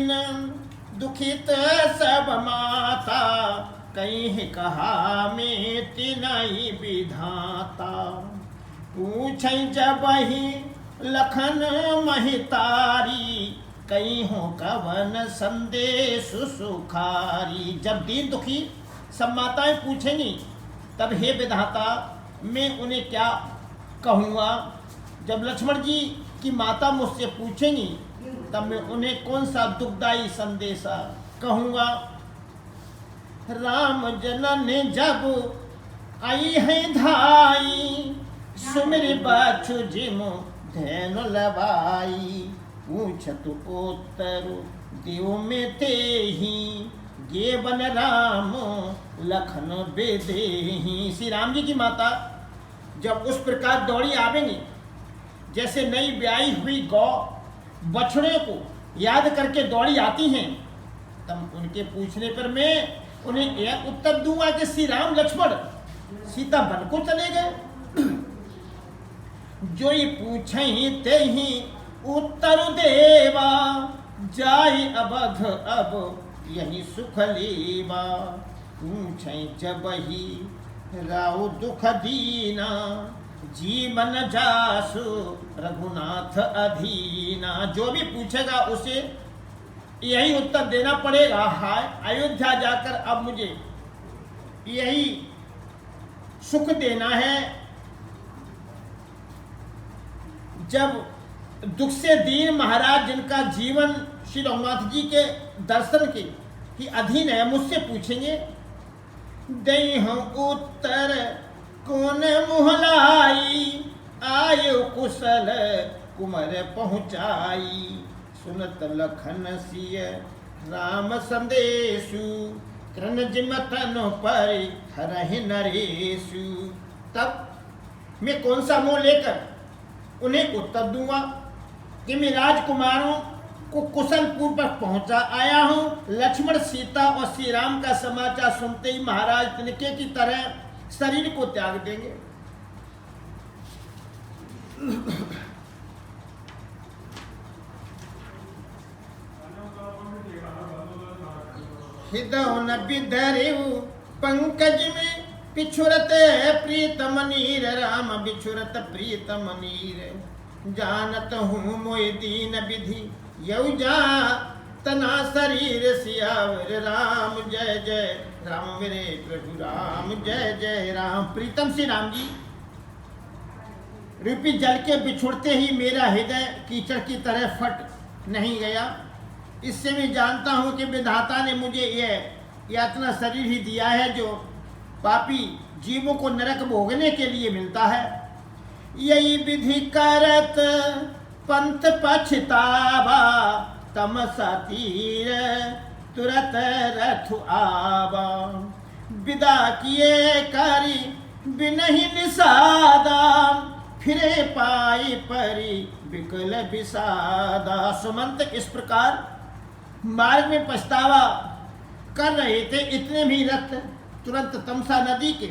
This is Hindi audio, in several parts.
दिन दुखित सब माता, कहीं कहा में तिनई विधाता। पूछै जब ही लखन महितारी, कहीं हो कवन संदेश सुखारी। जब दीन दुखी सब माताएं पूछेंगी तब हे विधाता मैं उन्हें क्या कहूँगा। जब लक्ष्मण जी की माता मुझसे पूछेंगी तब मैं उन्हें कौन सा दुखदायी संदेशा कहूँगा। राम जनन जब आई है धाई, सुमिर बछु जिमु धैनु लबाई। पूछत उत्तर देव में ते ही, गे बन राम लखन बेदेही। श्री राम जी की माता जब उस प्रकार दौड़ी आवेंगी जैसे नई ब्याई हुई गौ बछड़े को याद करके दौड़ी आती हैं, तब उनके पूछने पर मैं उन्हें यह उत्तर दूंगा कि श्री राम लक्ष्मण सीता वन को चले गए। जो ये पूछे ते ही उत्तर देवा, जाई अवध अब यही सुख लेवा। पूछे जब ही राव दुख दीना, जीवन जासु रघुनाथ अधीना। जो भी पूछेगा उसे यही उत्तर देना पड़ेगा। हाय अयोध्या जाकर अब मुझे यही सुख देना है। जब दुख से दीन महाराज जिनका जीवन श्री रघुनाथ जी के दर्शन के ही अधीन है मुझसे पूछेंगे, दई हम उत्तर कौन मुहलाई, आयो कुशल कुमर पहुँचाई। सुनत लखन सिय राम संदेशु, तृण जिमतन पर हरहि नरेशु। तब मैं कौन सा मुंह लेकर उन्हें उत्तर दूंगा कि मैं राजकुमारों को कुशल पूर्वक पहुंचा आया हूं। लक्ष्मण सीता और श्री राम का समाचार सुनते ही महाराज तिनके की तरह शरीर को त्याग देंगे। हृदय न बिधरेउ पंकज में, पिछुरत प्रीतम नीर। राम बिछुरत प्रीतम नीर, जानत हूँ मोय दीन विधि यऊ जा तना शरीर सियावर। राम जय जय राम मेरे प्रभु राम जय जय राम। प्रीतम श्री राम जी रूपी जल के बिछुड़ते ही मेरा हृदय कीचड़ की तरह फट नहीं गया। इससे मैं जानता हूँ कि विधाता ने मुझे यह यातना शरीर ही दिया है जो पापी जीवों को नरक भोगने के लिए मिलता है। यही विधि करत पंथ पछतावा, तमसा तीर तुरत रथ आवा। विदा किए करी बिनहि निषादा, फिरे पाई परी विकल विषादा। सुमंत इस प्रकार मार्ग में पछतावा कर रहे थे, इतने भी रथ तुरंत तमसा नदी के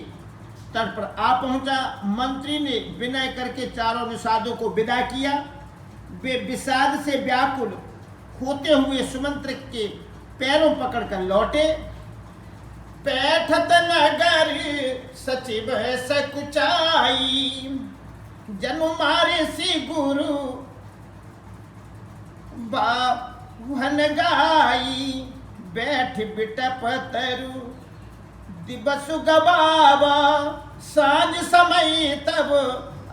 तट पर आ पहुंचा। मंत्री ने विनय करके चारों निषादों को विदा किया। वे विषाद से व्याकुल होते हुए सुमंत्र के पैरों पकड़कर लौटे। पैठत नगर सचिव सकुचाई, जनु मारे सी गुरु बावन गाई। बैठ बिटप तरु दिवसु गबावा, सांझ समय तब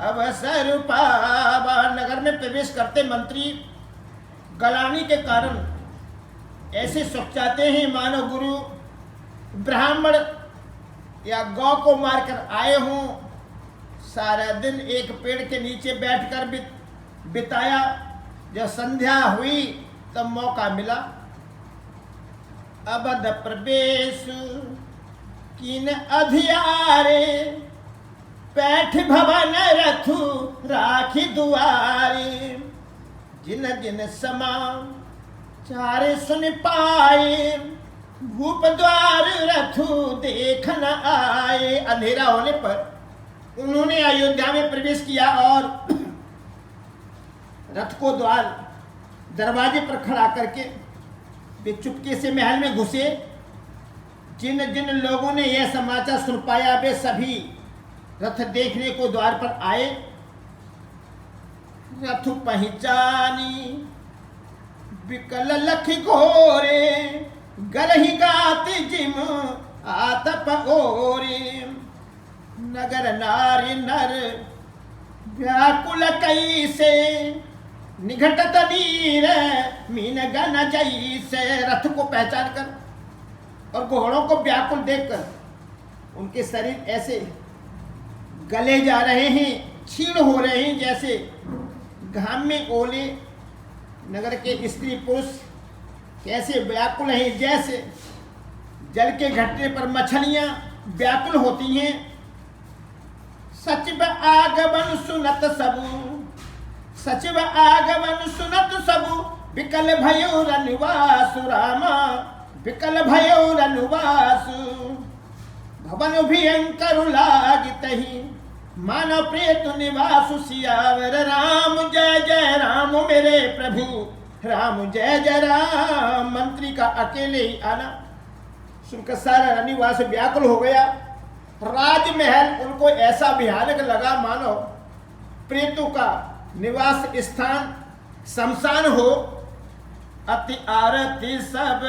अवसर पावा। नगर में प्रवेश करते मंत्री गलानी के कारण ऐसे सोचाते हैं मानो गुरु ब्राह्मण या गौ को मारकर आए हों। सारा दिन एक पेड़ के नीचे बैठकर बिताया। जब संध्या हुई तब मौका मिला। अवध प्रवेश किन अधियारे, पैठ भवन रथु राखी दुआरे। जिन जिन समा चारे सुन पाए, भूप द्वार रथु देख न आए। अंधेरा होने पर उन्होंने अयोध्या में प्रवेश किया और रथ को दरवाजे पर खड़ा करके वे चुपके से महल में घुसे। जिन जिन लोगों ने यह समाचार सुन पाया वे सभी रथ देखने को द्वार पर आए। रथ पहचानी विकल लख घोरे, गरही गात जिम आतप ओरे। नगर नारी नर व्याकुल कैसे, निघटत नीर मीन गन जैसे। रथ को पहचान कर और घोड़ों को व्याकुल देखकर उनके शरीर ऐसे गले जा रहे हैं, क्षीण हो रहे हैं, जैसे घाम में ओले। नगर के स्त्री पुरुष कैसे व्याकुल हैं, जैसे जल के घटने पर मछलियां व्याकुल होती हैं। सचिव आगमन सुनत सबु, सचिव आगमन सुनत सबु, विकल भयो रनिवासु रामा, विकल भयो रनुवासु। भवन भयंकर लागितहि, मानव प्रेत निवासु। सियावर राम जय जय राम मेरे प्रभु, राम जय जय राम। मंत्री का अकेले ही आना सुनकर सारा रनिवास व्याकुल हो गया। राजमहल उनको ऐसा भयानक लगा मानो प्रेतों का निवास स्थान शमशान हो। अति आरती सब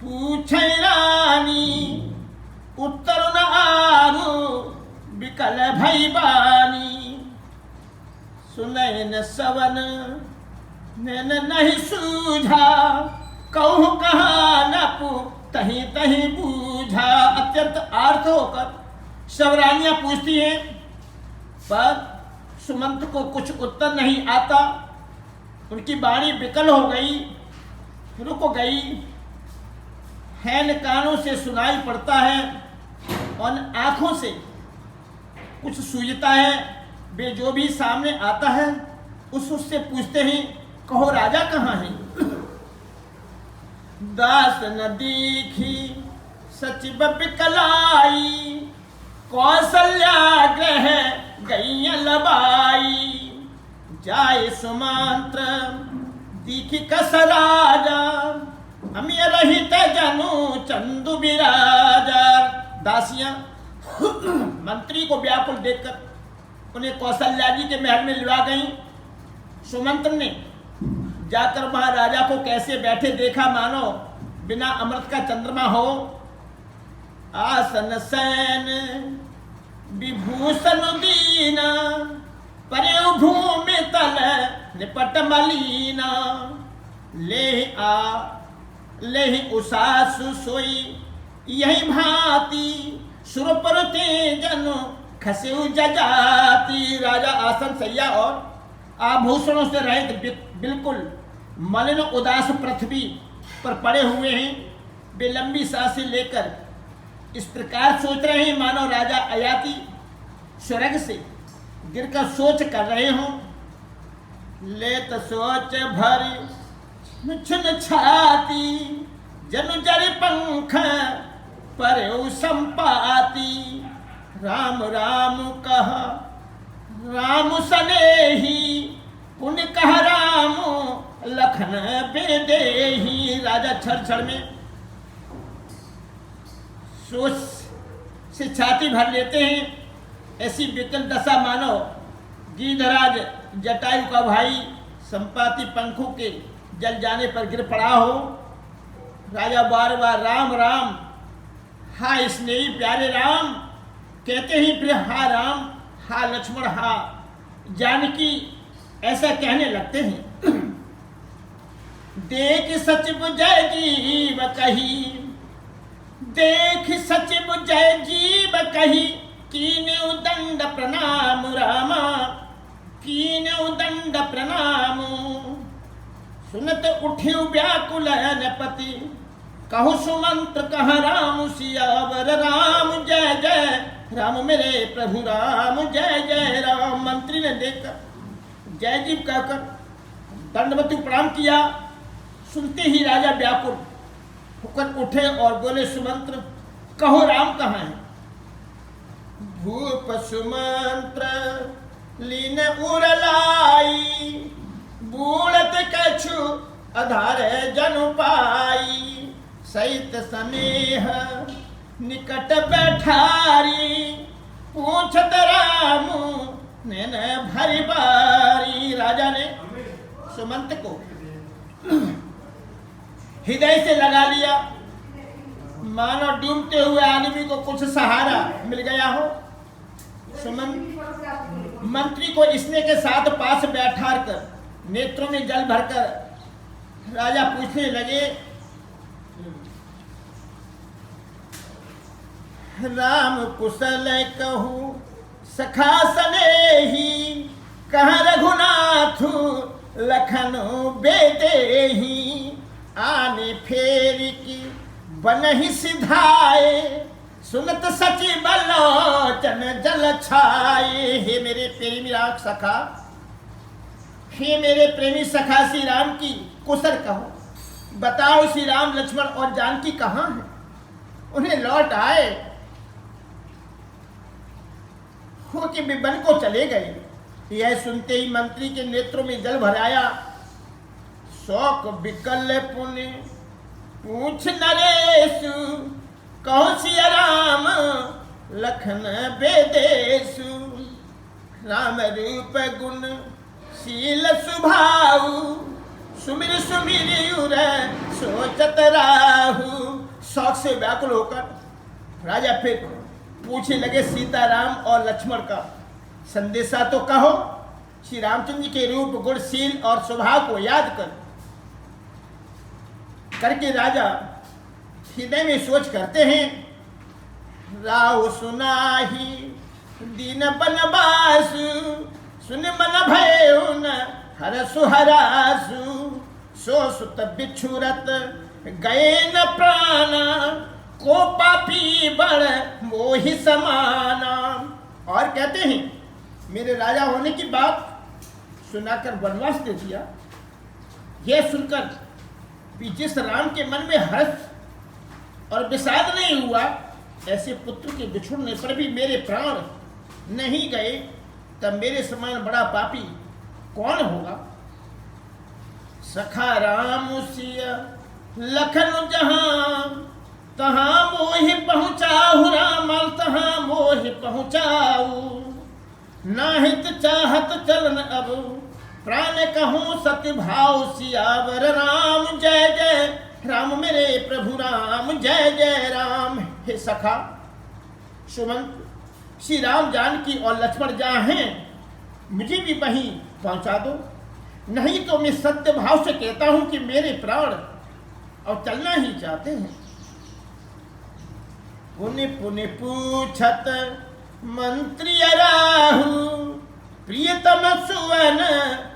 पूछे रानी, उत्तर न आरु विकल भई बानी। सुनय न सवन नैन नहीं सूझा, कहूँ कहा न पू तहीं तहीं बूझा। अत्यंत आर्त होकर सब रानियां पूछती हैं, पर सुमंत को कुछ उत्तर नहीं आता। उनकी वाणी विकल हो गई, रुक गई, हैन कानों से सुनाई पड़ता है और आंखों से कुछ सूझता है। वे जो भी सामने आता है उससे पूछते हैं, कहो राजा कहाँ है। दास न दीखी सचिव बिकलाई, कौशल्या ग्रह गई लबाई। जाए सुमंत्र दीखी कस राजा, अमिय रहित जनु चंदु विराजा। दासियां मंत्री को व्याकुल देखकर उन्हें कौशल्या जी के महल में लिवा गई। सुमंत्र ने जाकर महाराजा को कैसे बैठे देखा, मानो बिना अमृत का चंद्रमा हो। आसन सैन विभूषण दीना, परे भूमि तल निपट मलीना। ले उषासु सोई यही भांति, सुर पर तेजन खसेउ जजाति। राजा आसन सैया और आभूषणों से रहित बिल्कुल मलिन उदास पृथ्वी पर पड़े हुए हैं। वे लंबी सांसें लेकर इस प्रकार सोच रहे हैं मानो राजा अयाति स्वर्ग से गिरकर सोच कर रहे हों। लेत सोच भरी छन छाती, जनु जरि पंख पर संपाती। राम राम कह राम सनेही, पुण्य कह राम लखन बेदेही। राजा क्षण क्षण में सोच से छाती भर लेते हैं। ऐसी विकल दशा मानो गिरिधराज जटायु का भाई संपाति पंखों के जल जाने पर गिर पड़ा हो। राजा बार बार राम राम, हा स्नेही प्यारे राम कहते ही फिर हा राम, हा लक्ष्मण, हा जानकी ऐसा कहने लगते हैं। देख सचिव जय जीव कही, देख सचिव जय जीव कही, कीन्यु दंड प्रणाम रामा, कीन्यु दंड प्रणाम। सुनत उठ्यु व्याकुल नपति, कहु सुमंत्र कह राम। सियावर राम जय जय राम मेरे प्रभु, राम जय जय राम। मंत्री ने देखकर जय जीव कहकर दंडवत प्रणाम किया। सुनते ही राजा व्याकुल होकर उठे और बोले, सुमंत्र कहो राम कहाँ है। भूप सुमंत्र लीन उरलाई, बूढ़त कछु आधार जनु पाई, सहित स्नेह निकट बैठारी, पूछत राम नैन भरी बारी। राजा ने सुमंत को हृदय से लगा लिया, मानो डूबते हुए आदमी को कुछ सहारा मिल गया हो। सुमंत मंत्री को स्नेह के साथ पास बैठा कर नेत्रों में जल भरकर राजा पूछने लगे, राम कुशल कहूँ सखा सनेही, कहाँ रघुनाथ लखन बेदेही, आने फेर की बनहि सिधाए, सुनत सची बलोचन जल छाए। हे मेरे प्रेमी राम सखा, हे मेरे प्रेमी सखा श्री राम की कुशल कहो, बताओ श्री राम लक्ष्मण और जानकी कहाँ हैं? उन्हें लौट आए हो कि वन को चले गए। यह सुनते ही मंत्री के नेत्रों में जल भर आया। शोक विकल पुण्य पूछ नरेश, कहो सिया राम लखन बेदेशु, राम रूप गुण शील सुभाऊ, सुमिर सुमिर उर सोचत राहु। शौक से व्याकुल होकर राजा फिर पूछने लगे, सीताराम और लक्ष्मण का संदेशा तो कहो। श्री रामचंद्र के रूप गुण शील और स्वभाव को याद करके राजा हृदय में सोच करते हैं, राव सुनाही दीन बनवासु, सुन मन भयो न हर सुहरासु, सो सुत बिछुरत गए न प्राणा, को पापी बड़ मोहि समाना। और कहते हैं, मेरे राजा होने की बात सुनाकर वनवास दे दिया। यह सुनकर भी जिस राम के मन में हर्ष और विषाद नहीं हुआ, ऐसे पुत्र के बिछुड़ने पर भी मेरे प्राण नहीं गए, तब मेरे समान बड़ा पापी कौन होगा। सखा राम सिया लखन जहां, तहां मोहि पहुँचाऊ, राम तहां मोहि पहुँचाऊ, नाहित चाहत चलन अब, प्राण कहूँ सत्य भाव, सियावर राम जय जय राम, मेरे प्रभु राम जय जय राम। हे सखा सुमंत, श्री राम जानकी और लक्ष्मण जहाँ हैं, मुझे भी वहीं पहुँचा दो, नहीं तो मैं सत्य भाव से कहता हूँ कि मेरे प्राण और चलना ही चाहते हैं। पुण्य पुण्य पूछत मंत्री राहु, प्रियतम सुवन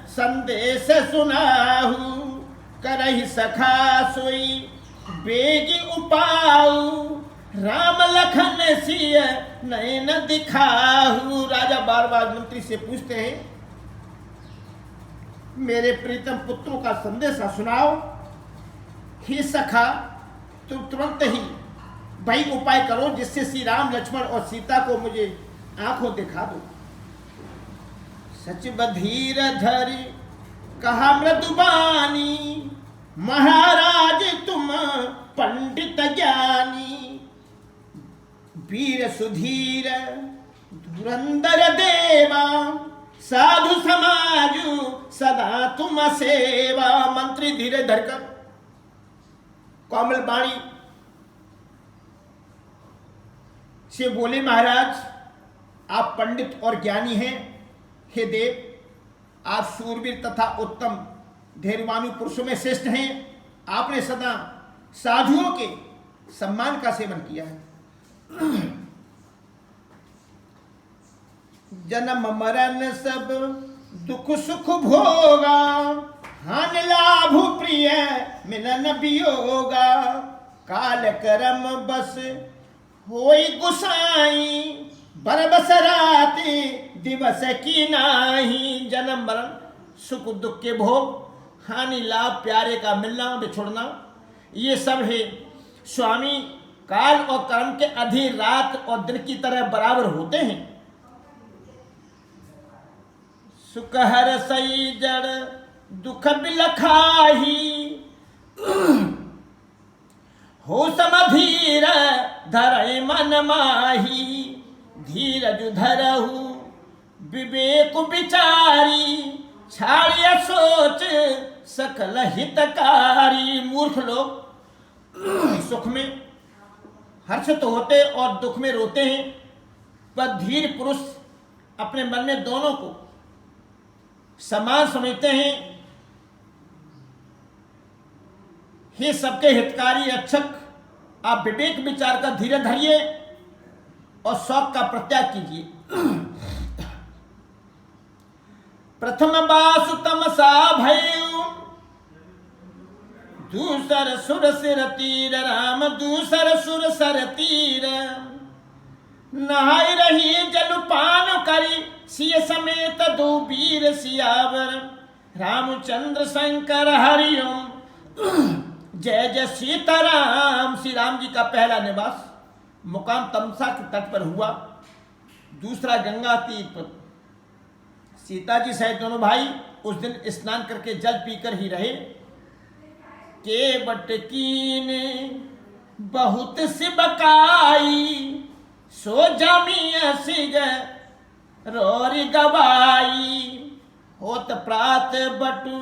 संदेश सुनाहु, करहि सखा सोई बेगी उपाऊ, राम लखन सिय नयन दिखाहु। राजा बार बार मंत्री से पूछते हैं, मेरे प्रीतम पुत्रों का संदेशा सुनाओ। हे सखा, तुम तुरंत ही वही उपाय करो जिससे श्री राम लक्ष्मण और सीता को मुझे आंखों दिखा दो। सच बधीर धरि कहा मृदुबानी, महाराज तुम पंडित ज्ञानी, वीर सुधीर धुरंधर देवा, साधु समाजु सदा तुम सेवा। मंत्री धीरे धरकर कोमल बाणी से बोले, महाराज आप पंडित और ज्ञानी हैं। हे देव, आप शूरवीर तथा उत्तम धैर्यवान पुरुषों में श्रेष्ठ हैं। आपने सदा साधुओं के सम्मान का सेवन किया है। जन्म मरण सब दुख सुख भोगा, हान लाभ प्रिय मिलन वियोगा, काल कर्म बस होई गुसाई, बरबस राति दिवस की नाही। जन्म मरण सुख दुख के भोग, हानि लाभ प्यारे का मिलना बिछुड़ना, ये सब है स्वामी। काल और कर्म के अधीन रात और दिन की तरह बराबर होते हैं। सुख हर सई जड़ दुख बिलखाही, धरय मन माही, धीरज धरहु विवेक विचारी, छाड़िया सोच सकल हितकारी। मूर्ख लोग सुख में हर्षित होते और दुख में रोते हैं, पर धीर पुरुष अपने मन में दोनों को समान समझते हैं। हे सबके हितकारी रक्षक, आप विवेक विचार का धीरज धरिए और शौक का प्रत्याग कीजिए। प्रथम बासु तमसा भयउ, दूसर सुर सिर तीर राम, दूसर सुर सर तीर। नहाई रही जलपान करी, सिय समेत दो वीर सियावर। रामचंद्र शंकर हरिओम, जय जय सीताराम। श्री राम जी का पहला निवास मुकाम तमसा के तट पर हुआ, दूसरा गंगा तीर पर। सीता जी सहित दोनों भाई उस दिन स्नान करके जल पीकर ही रहे। केवट कीने बहुत सिबकाई, सो जमिया सिग रोरी गवाई। होत प्रात बटु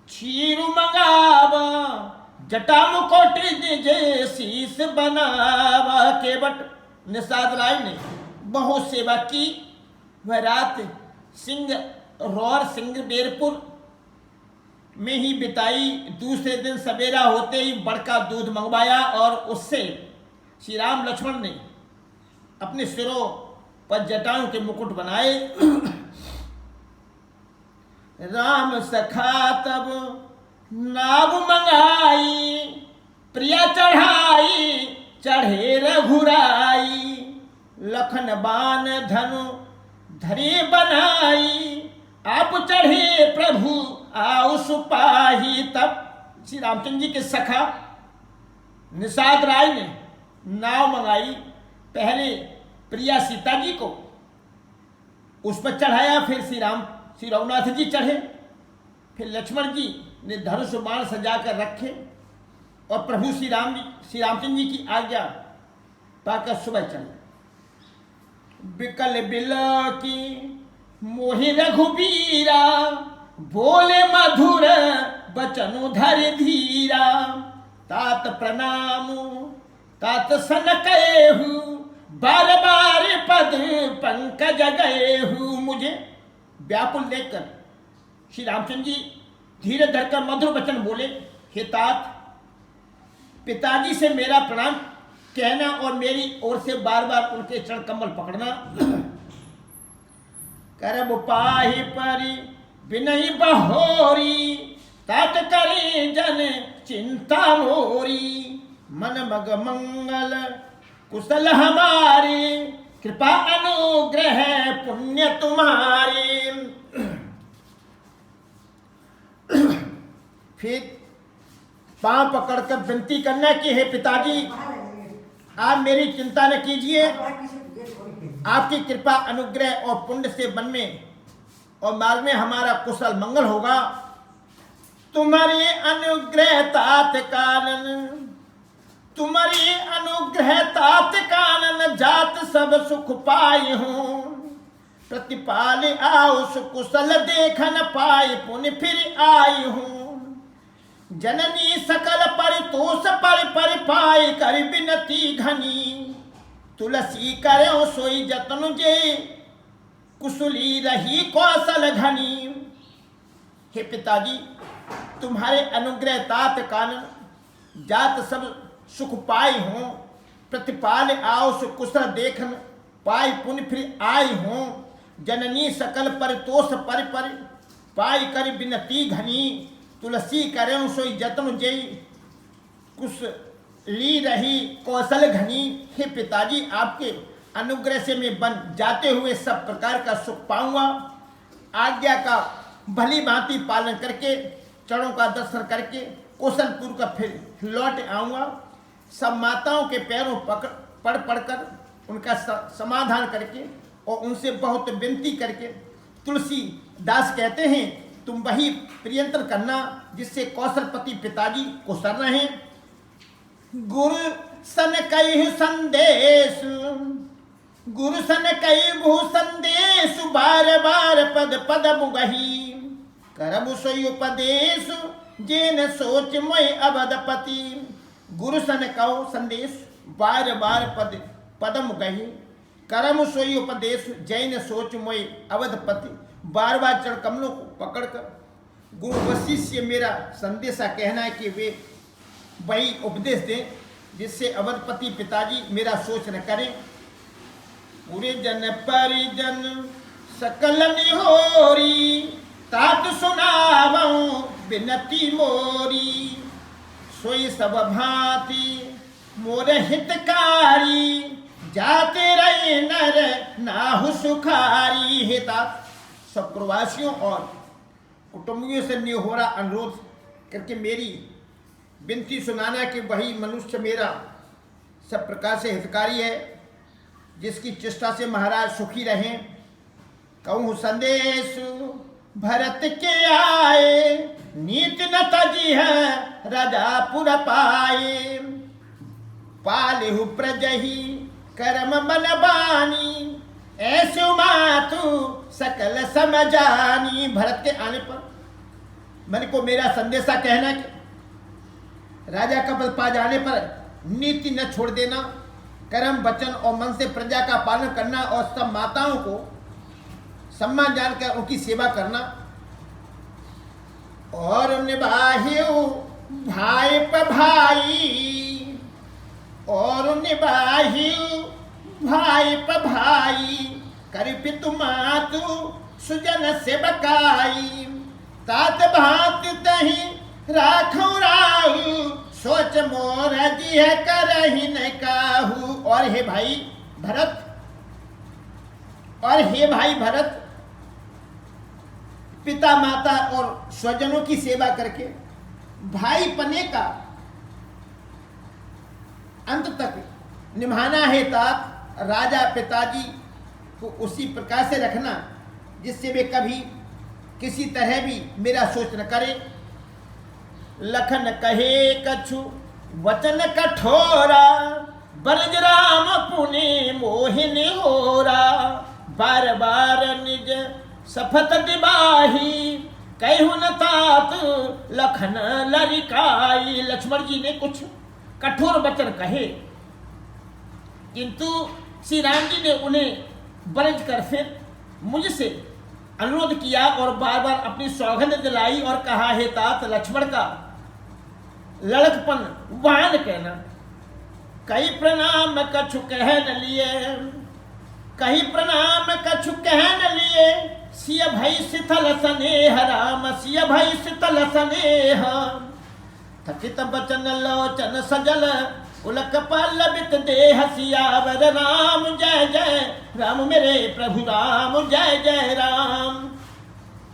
क्षीरु मंगावा, जटा मुकोट निजे शीस बनावा। केवट निषाद राय ने बहुत सेवा की। वह रात सिंगबेरपुर में ही बिताई। दूसरे दिन सवेरा होते ही बड़का दूध मंगवाया और उससे श्री राम लक्ष्मण ने अपने सिरों पर जटाओं के मुकुट बनाए। राम सखा तब नाव मंगाई, प्रिया चढ़ाई चढ़े रघुराई। लखन बान धनु धरे बनाई, आप चढ़े प्रभु आओ सुपाही। तब श्री रामचंद्र जी के सखा निषाद राय ने नाव मंगाई। पहले प्रिया सीता जी को उस पर चढ़ाया, फिर श्री रघुनाथ जी चढ़े, फिर लक्ष्मण जी ने धनुष बाण सजा कर रखे और प्रभु श्री रामचंद्र जी की आज्ञा पाकर सुबह चले। बिकल बिला की मोहि रघुबीरा, बोले मधुर बचनु धर धीरा। तात प्रणाम तात सन कहेहु, बार बार पद पंकज गएहु। मुझे व्याकुल देखकर श्री रामचंद्र जी धीरे धरकर मधुर वचन बोले, हे तात, पिताजी से मेरा प्रणाम कहना और मेरी ओर से बार बार उनके चरण कमल पकड़ना। करब पाहि परि बिनहि बहोरी, तात करी जन चिंता मोरी। मन मग मंगल कुशल हमारे, कृपा अनुग्रह पुण्य तुम्हारे। फिर पांव पकड़कर विनती करना कि हे पिताजी, आप मेरी चिंता न कीजिए, आपकी कृपा अनुग्रह और पुण्य से वन में और मार्ग में हमारा कुशल मंगल होगा। तुम्हारी अनुग्रह तात कानन, तुम्हारी अनुग्रह तात कानन, जात सब सुख पाई हूँ। प्रतिपाल आओ सुकुशल देखन पाए, पुण्य फिर आई हूँ। जननी सकल परितोष पर पाए, कर बिनती घनी। तुलसी करो सोई जतन जे, कुशली रही कौशल घनी। हे पिताजी, तुम्हारे अनुग्रह तात कानन, जात सब सुख पाए हों। प्रतिपाल आओ सुकुशल देखन पाई, पुण्य फिर आई हों। जननी सकल परितोष पर पाई, कर बिनती घनी। तुलसी करें सोई जतन जई, कुशली रही कौशल घनी। हे पिताजी, आपके अनुग्रह से मैं बन जाते हुए सब प्रकार का सुख पाऊंगा। आज्ञा का भली भांति पालन करके, चरणों का दर्शन करके कौशलपुर का फिर लौट आऊंगा। सब माताओं के पैरों पढ़कर उनका समाधान करके और उनसे बहुत विनती करके, तुलसीदास कहते हैं, तुम वही प्रियंतर करना जिससे कौशलपति पिताजी कुशल रहें। गुरु सन कई संदेश, गुरु सन कई भू संदेश, बार बार पद पद मुगही, करम सोई उपदेश, जेन सोच मोय अवधपति। गुरु सन कहो संदेश, बार बार पद पद मुगही, करम सोई उपदेश, जैन सोच मोय अवधपति। बार बार चरण कमलों को पकड़कर गुरु वशिष्ठ से मेरा संदेशा कहना है कि वे वही उपदेश दें जिससे अवधपति पिताजी मेरा सोच न करें। पूरे जन परिजन सकल निहोरी, तात सुनावऊं विनती मोरी, सोई सब भांति मोर हितकारी, जाते रहे नर नाहु सुखारी। हे तात, सब प्रवासियों और कुटुंबियों से निहोरा अनुरोध करके मेरी विनती सुनाना कि वही मनुष्य मेरा सब प्रकार से हितकारी है, जिसकी चेष्टा से महाराज सुखी रहें। कहूँ संदेश भरत के आए, नीत न तजी है राजापुर पाए, पालेहु प्रजही करम बन बानी, ऐसे मातु सकल समझानी। भरत के आने पर मन को मेरा संदेशा कहना कि राजा का पद पा जाने पर नीति न छोड़ देना, कर्म वचन और मन से प्रजा का पालन करना और सब माताओं को सम्मान जानकर उनकी सेवा करना। और निभाहियो भाई पर भाई, और निभाहियो भाई पर भाई, कर पितु मातु सुजन से बकाई, तात भांत तही राखू राहु, सोच मोर जी है करही न काहू। और हे भाई भरत, और हे भाई भरत, पिता माता और स्वजनों की सेवा करके भाई पने का अंत तक निभाना है। तात, राजा पिताजी को उसी प्रकार से रखना जिससे वे कभी किसी तरह भी मेरा सोच न करे। लखन कहे कछु वचन कठोरा, बरज राम पुने मोहिन होरा, बार बार निज सफत दिबाही, कहु न तात लखन लरिकाई। लक्ष्मण जी ने कुछ कठोर वचन कहे, किंतु श्री राम जी ने उन्हें बरज कर फिर मुझसे अनुरोध किया और बार बार अपनी सौगंध दिलाई और कहा, हे तात, लक्ष्मण का लड़कपन वहां न कहना। कई प्रणाम कछु कह न लिए, कहीं प्रणाम कछु कह न लिए, सिय भई शीतल स्नेह राम, सिय भई शीतल स्नेह, थकित बचन लोचन सजल, उलक पल्लवित देह, सियावर राम जय जय राम, मेरे प्रभु राम जय जय राम।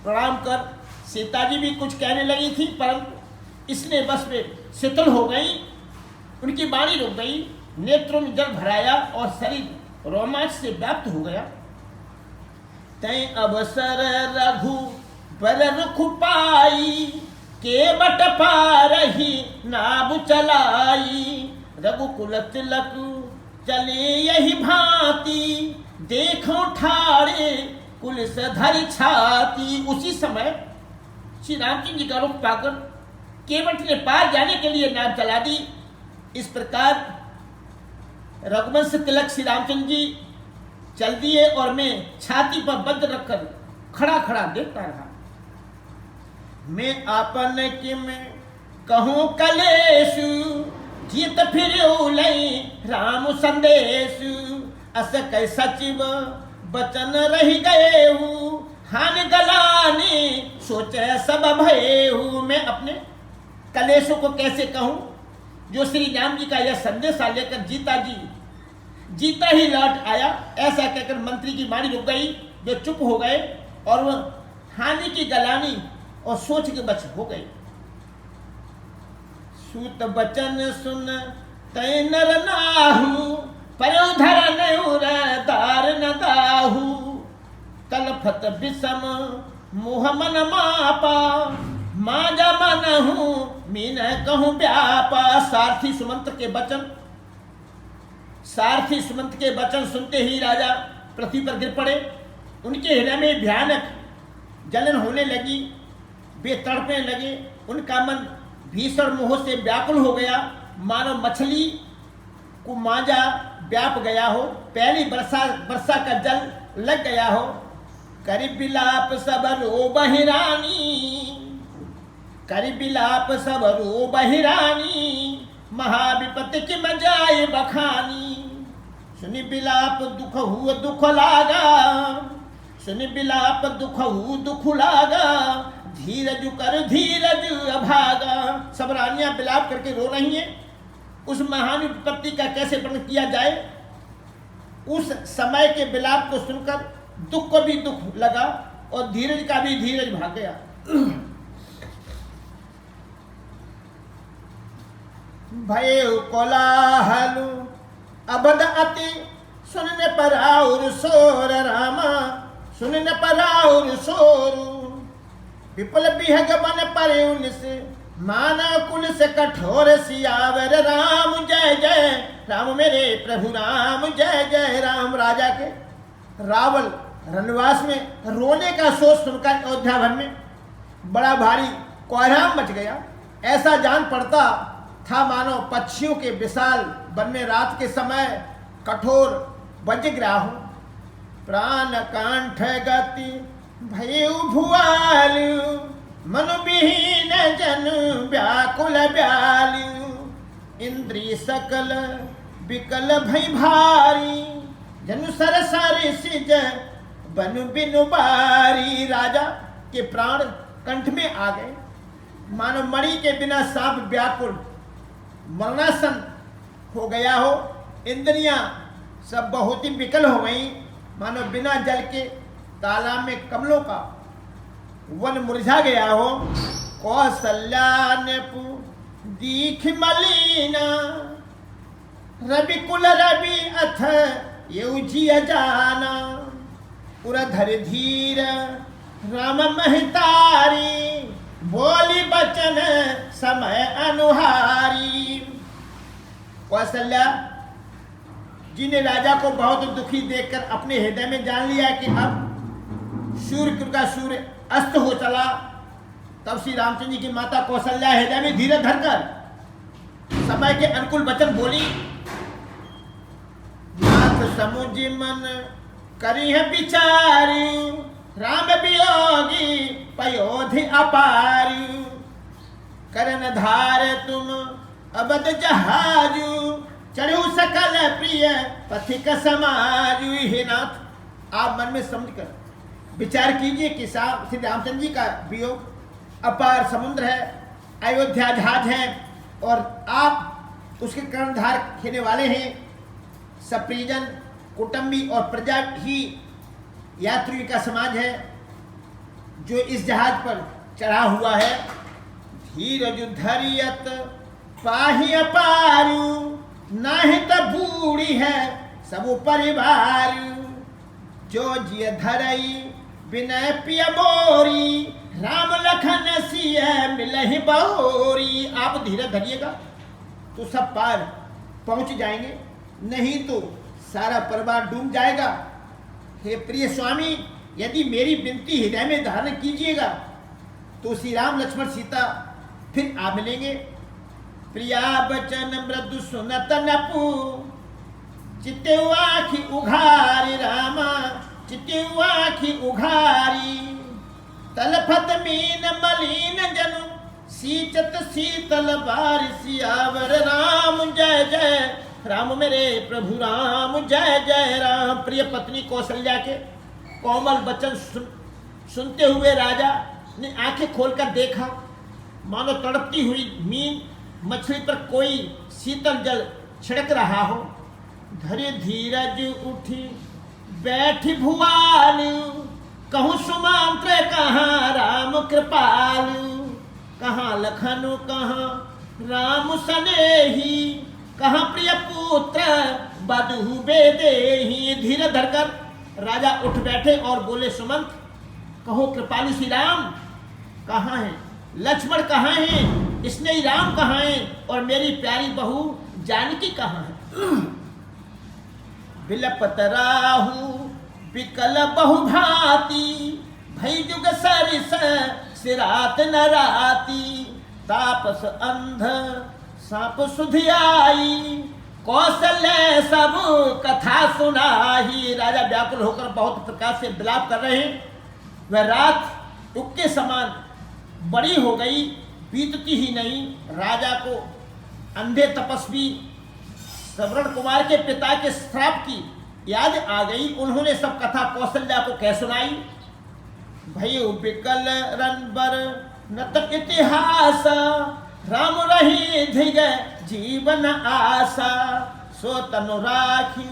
प्रणाम कर सीता जी भी कुछ कहने लगी थी, परंतु इसने बस में शीतल हो गई, उनकी वाणी रुक गई, नेत्रों में जल भराया और शरीर रोमांच से व्याप्त हो गया। तय अवसर रघु बर रुख पाई, के बट पारही नाव चलाई, रघुकुल तिलक चले यही भांति, देखो ठाड़े कुलिस धरि छाती। उसी समय श्री रामचंद्र जी का रुख पाकर केवट ने पार जाने के लिए नाव चला दी। इस प्रकार रघुवंश तिलक श्री रामचंद्र जी चल दिए और मैं छाती पर बंद रखकर खड़ा खड़ा देखता रहा। मैं आपन किम कहूँ कलेशु, जीत फिर उलई राम संदेश, अस कै सचिव बचन रही गए हूँ, हान गलानी सोचे सब भये हूँ। मैं अपने कलेशों को कैसे कहूँ जो श्री राम जी का यह संदेशा लेकर जीता ही लौट आया। ऐसा कहकर मंत्री की वाणी रुक गई, वे चुप हो गए और वह हानि की गलानी और सोच के बच हो गए। सूत बचन सुन तय नर नाहू, पर उधर नूर दार न दाहू, तलफत विषम मुह मन मापा, माजा मन हूँ मीन कहूँ व्यापा। सारथी सुमंत के वचन। सारथी सुमंत के वचन सुनते ही राजा पृथ्वी पर गिर पड़े। उनके हृदय में भयानक जलन होने लगी, वे तड़पने लगे। उनका मन भीषण मोह से व्याकुल हो गया, मानो मछली को मांझा व्याप गया हो, पहली वर्षा का जल लग गया हो। करि बिलाप सब रो बहिरानी, करि बिलाप सब रो बहिरानी, महाविपत्ति की मजाए बखानी। सुनि बिलाप दुख हुआ दुख लागा, सुनि बिलाप दुख हुआ दुख लागा, धीरज कर धीरज अभागा। सब रानियां बिलाप करके रो रही हैं। उस महान विपत्ति का कैसे वर्णन किया जाए। उस समय के बिलाप को सुनकर दुख को भी दुख लगा और धीरज का भी धीरज भाग गया। भय कोलाहल अबद अति, सुनने पर और शोर रामा, सुनने पर और शोर। विपुल बिहग बन परे उनसे, माना कुल से कठोर सियावर राम जय जय राम, मेरे प्रभु राम जय जय राम। राजा के रावल रनवास में रोने का शोर सुनकर अयोध्या भर में बड़ा भारी कोहराम मच गया। ऐसा जान पड़ता था मानो पक्षियों के विशाल वन में रात के समय कठोर वज्रग्राह हो। प्राण कांठ गति भयउ भुआल, मनु विहीन जन व्याकुल ब्याल। इंद्रिय सकल विकल भय भारी, जनु सर सर सिज बनु बिनु बारी। राजा के प्राण कंठ में आ गए, मानो मणि के बिना सांप व्याकुल मरणासन हो गया हो। इंद्रियां सब बहुत ही विकल हो गई, मानो बिना जल के तालाब में कमलों का वन मुरझा गया हो। कौशल्या ने दीख मलीना, रवि कुल रवि अथ युजिया जाना। उरधर धीर राम महतारी, बोली बचन समय अनुहारी। कौशल्या जी ने राजा को बहुत दुखी देखकर अपने हृदय में जान लिया कि अब सूर्य का सूर्य अस्त हो चला। तब श्री रामचंद्र जी की माता कौशल्या हृदय में धीरज धरकर समय के अनुकूल वचन बोली। नाथ समुझ मन करी है विचारी, राम वियोगी पयोधि अपारी। करन धार तुम अबद जहाजू, चढ़ू सकल प्रिय पथिक समाजू। हे नाथ, आप मन में समझ कर विचार कीजिए कि श्री रामचंद्र जी का वियोग अपार समुद्र है, अयोध्या जहाज है और आप उसके कर्णधार खेने वाले हैं। सब परिजन कुटुंबी और प्रजा ही यात्रियों का समाज है जो इस जहाज पर चढ़ा हुआ है। धीरज धरियत पाही अपारू, नाहित बूढ़ी है सब परिवार। जो जिय धरई विनय पिय मोरी, राम लखन सिय मिलहि बहोरी। आप धीरज धरिएगा तो सब पार पहुंच जाएंगे, नहीं तो सारा परिवार डूब जाएगा। हे प्रिय स्वामी, यदि मेरी विनती हृदय में धारण कीजिएगा तो श्री राम लक्ष्मण सीता फिर आ मिलेंगे। प्रिया बचन मृदु सुनत नपु, चित्ते आखि उघारी रामा, चित्ते आखि उघारी। तलफत मीन मलीन जनु, सींचत शीतल बारिशियावर राम जय जय राम, मेरे प्रभु राम जय जय राम। प्रिय पत्नी कौशल्या के कोमल वचन सुनते हुए राजा ने आंखें खोलकर देखा, मानो तड़पती हुई मीन मछली पर कोई शीतल जल छिड़क रहा हो। धरे धीरज उठी बैठी भुआल, कहूँ सुमंत्र कहाँ राम कृपाल। कहाँ लखन कहाँ राम सनेही, कहाँ प्रिय पुत्र बधु बेदेही। धीरे धरकर राजा उठ बैठे और बोले, सुमंत कहो कृपालु श्री राम कहाँ हैं, लक्ष्मण कहाँ हैं, इसने ही राम कहाँ है और मेरी प्यारी बहू जानकी कहाँ है। बिलपत राहु बिकल बहुभांति, भई जुग सरिस सिरात न राती। तापस अंध साप सुधियाई, कौशल्य सब कथा सुनाही। राजा व्याकुल होकर बहुत प्रकार से विलाप कर रहे हैं। वह रात टुक के समान बड़ी हो गई, बीतती ही नहीं। राजा को अंधे तपस्वी सवर्ण कुमार के पिता के श्राप की याद आ गई। उन्होंने सब कथा कौशल्या को कह सुनाई। भयो बिकल रनबर नत इतिहास, राम रही धिग जीवन आशा। सो तनु राखी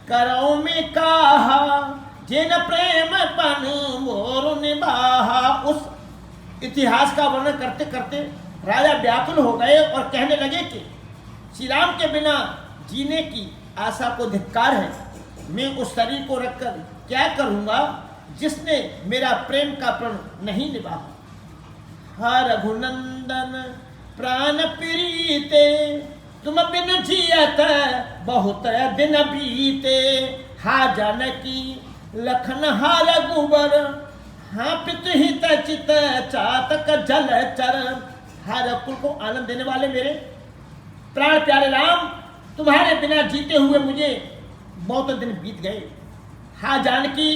करो में कहा, जिन प्रेम पन मोर निभाहा। उस इतिहास का वर्णन करते करते राजा व्याकुल हो गए और कहने लगे कि श्री राम के बिना जीने की आशा को धिक्कार है। मैं उस शरीर को रखकर क्या करूंगा जिसने मेरा प्रेम का प्रण नहीं निभाया। हा रघुनंदन प्राण प्रीते, तुम बिन जियत बहुत दिन बीते। हा जानकी लखन हा रघुबर, हाँ पितु हित चित चातक जल चर। हा रघुकुल को आनंद देने वाले मेरे प्राण प्यारे राम, तुम्हारे बिना जीते हुए मुझे बहुत दिन बीत गए। हा जानकी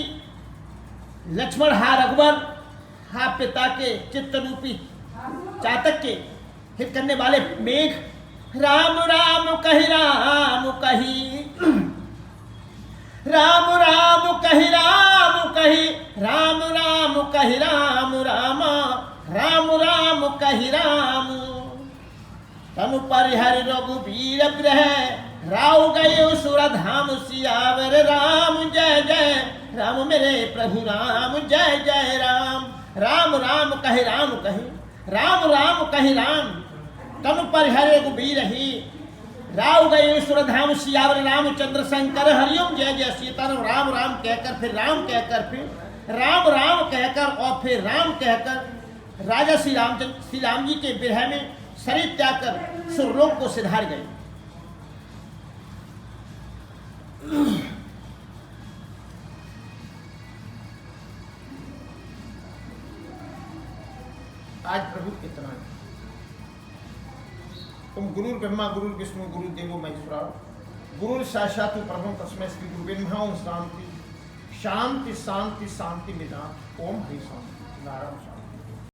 लक्ष्मण, हा रघुवर, हा पिता के चित्त रूपी चातक के हित करने वाले मेघ। राम राम कही राम कही, राम राम कही राम कही, राम राम कही राम राम, राम राम कही राम। तनु परिहर रघुबीर ग्रह, राव गए सुरधाम सियावर राम। जय जय राम मेरे प्रभु राम, जय जय राम। राम राम कहे राम कहे, राम राम कहे राम। तनु परिहर रघुबीर ही, राव गए सुरधाम सियावर रामचंद्र शंकर। हरिओम जय जय सीताराम। राम राम कहकर फिर राम कहकर फिर राम राम कहकर और फिर राम कहकर राजा श्री राम जी के विरह में शरीर त्याग कर सुरलोक को सिधार गए। आज प्रभु इतना है। तुम गुरु ब्रह्मा गुरु विष्णु गुरु देवो महेश्वरा, गुरु साक्षात् परम तस्मै श्री गुरुवे नमः। ओम शांति शांति शांति शांति निधान। ओम हरि शांति नारायण।